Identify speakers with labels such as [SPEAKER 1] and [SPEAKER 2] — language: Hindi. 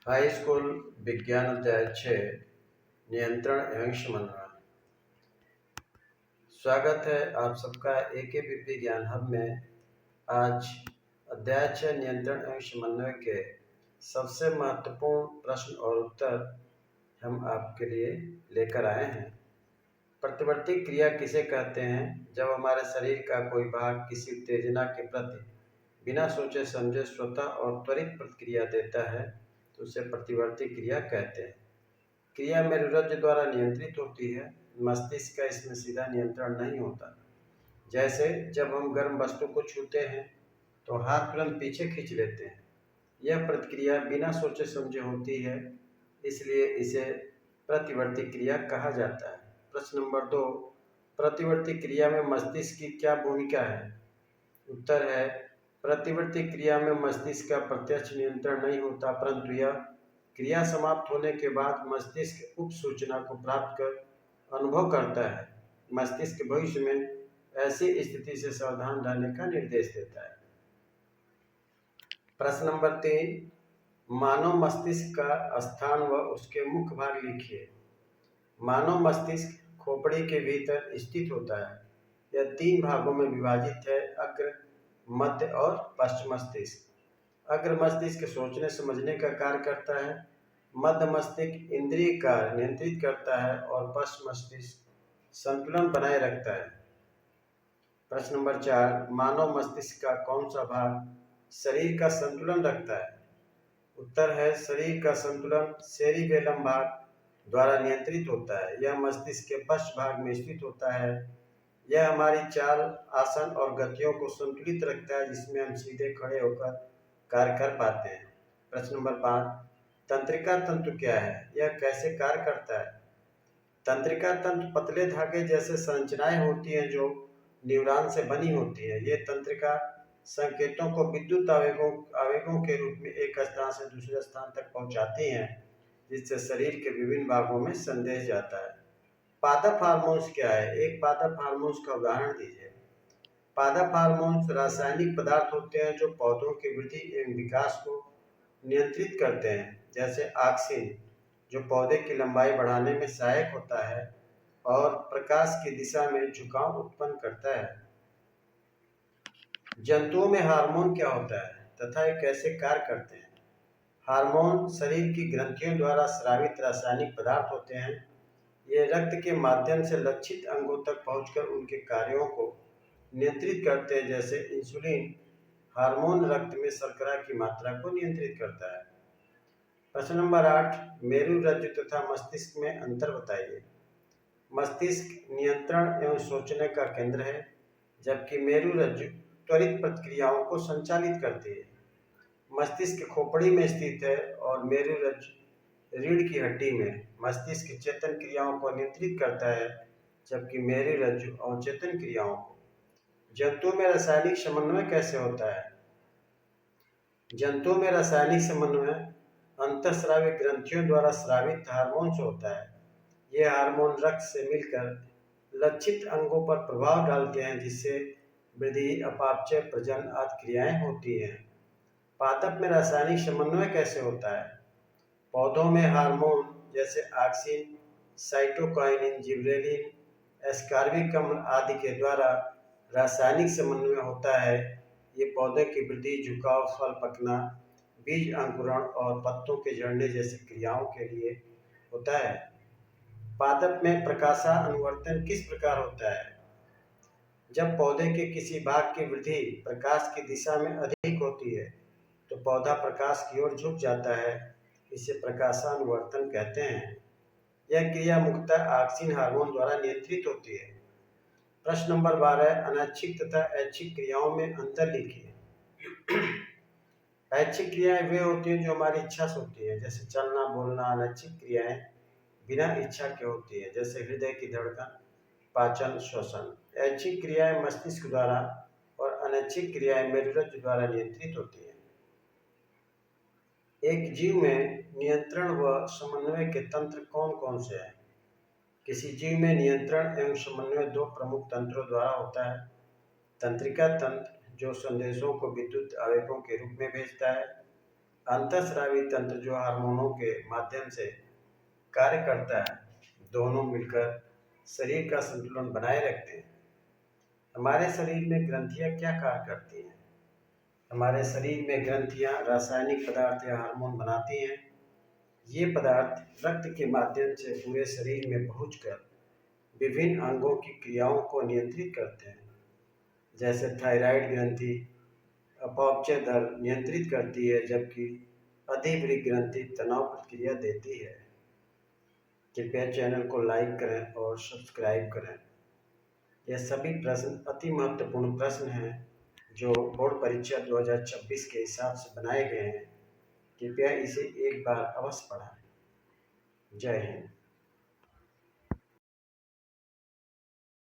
[SPEAKER 1] हाई स्कूल विज्ञान अध्याय 6 नियंत्रण एवं समन्वय। स्वागत है आप सबका AKBP ज्ञान हब में। आज अध्याय 6 नियंत्रण एवं समन्वय के सबसे महत्वपूर्ण प्रश्न और उत्तर हम आपके लिए लेकर आए हैं। प्रतिवर्ती क्रिया किसे कहते हैं? जब हमारे शरीर का कोई भाग किसी उत्तेजना के प्रति बिना सोचे समझे स्वतः और त्वरित प्रतिक्रिया देता है तो उसे प्रतिवर्ती क्रिया कहते हैं। क्रिया मेरुरज्जु द्वारा नियंत्रित होती है, मस्तिष्क का इसमें सीधा नियंत्रण नहीं होता। जैसे जब हम गर्म वस्तु को छूते हैं तो हाथ तुरंत पीछे खींच लेते हैं। यह प्रतिक्रिया बिना सोचे समझे होती है, इसलिए इसे प्रतिवर्ती क्रिया कहा जाता है। प्रश्न नंबर 2, प्रतिवर्ती क्रिया में मस्तिष्क की क्या भूमिका है? उत्तर है, प्रतिवर्ती क्रिया में मस्तिष्क का प्रत्यक्ष नियंत्रण नहीं होता, परंतु यह क्रिया समाप्त होने के बाद मस्तिष्क उप सूचना को प्राप्त कर अनुभव करता है। मस्तिष्क भविष्य में ऐसी स्थिति से सावधान रहने का निर्देश देता है। प्रश्न नंबर 3, मानव मस्तिष्क का स्थान व उसके मुख्य भाग लिखिए। मानव मस्तिष्क खोपड़ी के भीतर स्थित होता है। यह 3 भागों में विभाजित है, अग्र, मध्य और पश्च मस्तिष्क। अग्र मस्तिष्क सोचने समझने का कार्य करता है, मध्य मस्तिष्क इंद्रिय कार्य नियंत्रित करता है और पश्च मस्तिष्क संतुलन बनाए रखता है। प्रश्न नंबर 4, मानव मस्तिष्क का कौन सा भाग शरीर का संतुलन रखता है? उत्तर है, शरीर का संतुलन सेरिबेलम भाग द्वारा नियंत्रित होता है। यह मस्तिष्क के पश्च भाग में स्थित होता है। यह हमारी चाल, आसन और गतियों को संतुलित रखता है, जिसमें हम सीधे खड़े होकर कार्य कर पाते हैं। प्रश्न नंबर 5, तंत्रिका तंतु क्या है? यह कैसे कार्य करता है? तंत्रिका तंतु पतले धागे जैसे संरचनाएं होती हैं जो न्यूरॉन से बनी होती है। ये तंत्रिका संकेतों को विद्युत आवेगों के रूप में एक स्थान से दूसरे स्थान तक पहुंचाती हैं, जिससे शरीर के विभिन्न भागों में संदेश जाता है। पादप हार्मोन्स क्या है? एक पादप हार्मोन्स का उदाहरण दीजिए। पादप हार्मोन्स रासायनिक पदार्थ होते हैं जो पौधों की वृद्धि एवं विकास को नियंत्रित करते हैं। जैसे ऑक्सिन, जो पौधे की लंबाई बढ़ाने में सहायक होता है और प्रकाश की दिशा में झुकाव उत्पन्न करता है। जंतुओं में हार्मोन क्या होता है तथा ये कैसे कार्य करते हैं? हार्मोन शरीर की ग्रंथियों द्वारा स्रावित रासायनिक पदार्थ होते हैं। ये रक्त के माध्यम से लक्षित अंगों तक पहुंचकर उनके कार्यों को नियंत्रित करते हैं। जैसे इंसुलिन हार्मोन रक्त में शर्करा की मात्रा को नियंत्रित करता है। प्रश्न नंबर 8, मेरुरज्जु तथा मस्तिष्क में अंतर बताइए। मस्तिष्क नियंत्रण एवं सोचने का केंद्र है, जबकि मेरुरज्जु त्वरित प्रतिक्रियाओं को संचालित करती है। मस्तिष्क खोपड़ी में स्थित है और मेरुरज्जु रीढ़ की हड्डी में। मस्तिष्क चेतन क्रियाओं को नियंत्रित करता है, जबकि मेरुरज्जु अवचेतन क्रियाओं को। जंतुओं में रासायनिक समन्वय कैसे होता है? जंतुओं में रासायनिक समन्वय अंतःस्रावी ग्रंथियों द्वारा स्रावित हार्मोन से होता है। ये हार्मोन रक्त से मिलकर लक्षित अंगों पर प्रभाव डालते हैं, जिससे वृद्धि, अपापचय, प्रजनन आदि क्रियाएं होती हैं। पादप में रासायनिक समन्वय कैसे होता है? पौधों में हार्मोन जैसे ऑक्सिन, साइटोकाइनिन, जिबरेलिन, एस्कॉर्बिक अम्ल आदि के द्वारा रासायनिक समन्वय होता है। ये पौधे की वृद्धि, झुकाव, फल पकना, बीज अंकुरण और पत्तों के झड़ने जैसी क्रियाओं के लिए होता है। पादप में प्रकाशानुवर्तन किस प्रकार होता है? जब पौधे के किसी भाग की वृद्धि प्रकाश की दिशा में अधिक होती है तो पौधा प्रकाश की ओर झुक जाता है। इसे प्रकाशानुवर्तन कहते हैं। यह क्रिया मुख्यतः ऑक्सिन हार्मोन द्वारा नियंत्रित होती है। प्रश्न नंबर 12, अनैच्छिक तथा ऐच्छिक क्रियाओं में अंतर लिखिए। ऐच्छिक क्रियाएं वे होती हैं जो हमारी इच्छा से होती है, जैसे चलना, बोलना। अनैच्छिक क्रियाएं बिना इच्छा के होती है, जैसे हृदय की धड़कन, पाचन, श्वसन। ऐच्छिक क्रियाएं मस्तिष्क द्वारा और अनैच्छिक क्रियाएं मेरुरज्जु द्वारा नियंत्रित होती है। एक जीव में नियंत्रण व समन्वय के तंत्र कौन कौन से हैं? किसी जीव में नियंत्रण एवं समन्वय 2 प्रमुख तंत्रों द्वारा होता है। तंत्रिका तंत्र, जो संदेशों को विद्युत आवेगों के रूप में भेजता है, अंतःस्रावी तंत्र जो हार्मोनों के माध्यम से कार्य करता है, दोनों मिलकर शरीर का संतुलन बनाए रखते हैं। हमारे शरीर में ग्रंथियां क्या कार्य करती हैं? हमारे शरीर में ग्रंथियां रासायनिक पदार्थ या हार्मोन बनाती हैं। ये पदार्थ रक्त के माध्यम से पूरे शरीर में पहुंचकर विभिन्न अंगों की क्रियाओं को नियंत्रित करते हैं। जैसे थायराइड ग्रंथि अपापचय दर नियंत्रित करती है, जबकि अधिवृक्क ग्रंथि तनाव प्रतिक्रिया देती है। कृपया चैनल को लाइक करें और सब्सक्राइब करें। यह सभी प्रश्न अति महत्वपूर्ण प्रश्न हैं जो बोर्ड परीक्षा 2026 के हिसाब से बनाए गए हैं। कृपया इसे एक बार अवश्य पढ़ें। जय हिंद।